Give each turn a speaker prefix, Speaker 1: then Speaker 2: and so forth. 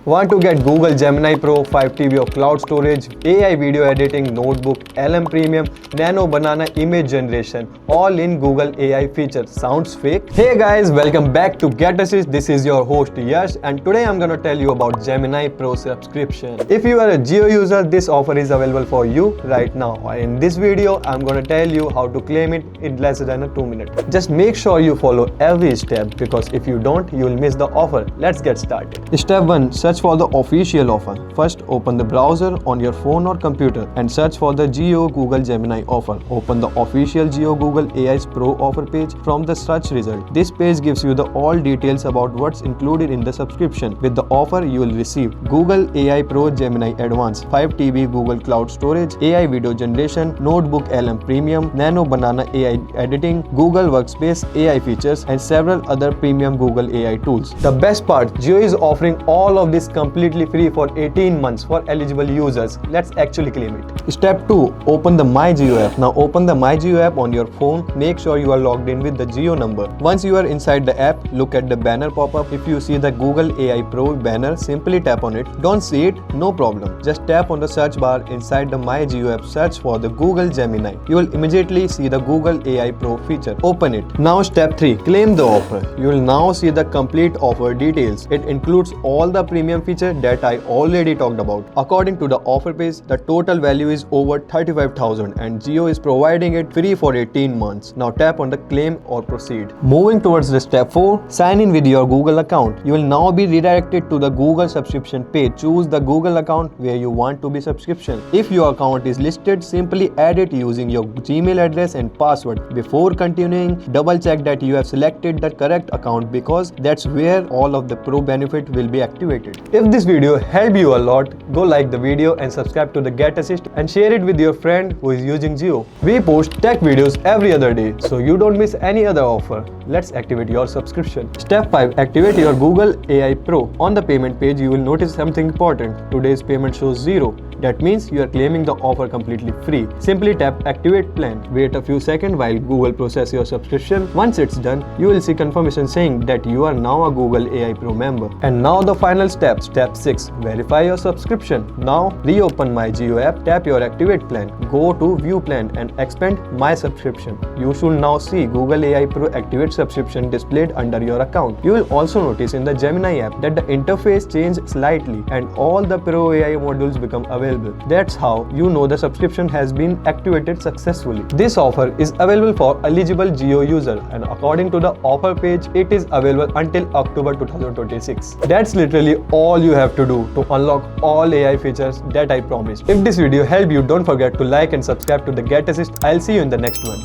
Speaker 1: Want to get Google Gemini Pro, 5 TB of cloud storage, AI video editing, NotebookLM Premium, Nano Banana image generation, all in Google AI features. Sounds fake? Hey guys, welcome back to Get Assist. This is your host Yash, and today I'm gonna tell you about Gemini Pro subscription. If you are a Jio user, this offer is available for you right now. In this video, I'm gonna tell you how to claim it in less than 2 minutes. Just make sure you follow every step, because if you don't, you'll miss the offer. Let's get started. Step 1. Search for the official offer. First, open the browser on your phone or computer and search for the Jio Google Gemini offer. Open the official Jio Google AI Pro offer page from the search result. This page gives you the all details about what's included in the subscription. With the offer, you will receive Google AI Pro Gemini Advanced, 5 TB Google Cloud Storage, AI video generation, NotebookLM Premium, Nano Banana AI editing, Google Workspace AI features, and several other premium Google AI tools. The best part, Jio is offering all of this completely free for 18 months for eligible users. Let's actually claim it. Step 2. Open the MyJio app. Now open the MyJio app on your phone. Make sure you are logged in with the Jio number. Once you are inside the app, look at the banner pop up. If you see the Google AI Pro banner, simply tap on it. Don't see it? No problem. Just tap on the search bar inside the MyJio app. Search for the Google Gemini. You will immediately see the Google AI Pro feature. Open it. Now step 3. Claim the offer. You will now see the complete offer details. It includes all the premium feature that I already talked about. According to the offer page, the total value is over 35,000 and Jio is providing it free for 18 months. Now tap on the claim or proceed. Moving towards the step 4, sign in with your Google account. You will now be redirected to the Google subscription page. Choose the Google account where you want to be subscription. If your account is listed, simply add it using your Gmail address and password. Before continuing, double check that you have selected the correct account, because that's where all of the pro benefit will be activated. If this video helped you a lot, go like the video and subscribe to the Get Assist and share it with your friend who is using Jio. We post tech videos every other day, so you don't miss any other offer. Let's activate your subscription. Step 5. Activate your Google AI Pro. On the payment page, you will notice something important. Today's payment shows 0. That means you are claiming the offer completely free. Simply tap Activate Plan. Wait a few seconds while Google processes your subscription. Once it's done, you will see confirmation saying that you are now a Google AI Pro member. And now the final step, step 6. Verify your subscription. Now reopen MyJio app, tap your Activate Plan, go to View Plan and expand My Subscription. You should now see Google AI Pro Activate Subscription displayed under your account. You will also notice in the Gemini app that the interface changed slightly and all the Pro AI modules become available. That's how you know the subscription has been activated successfully. This offer is available for eligible Jio user, and according to the offer page, it is available until October 2026. That's literally all you have to do to unlock all AI features that I promised. If this video helped you, don't forget to like and subscribe to the Get Assist. I'll see you in the next one.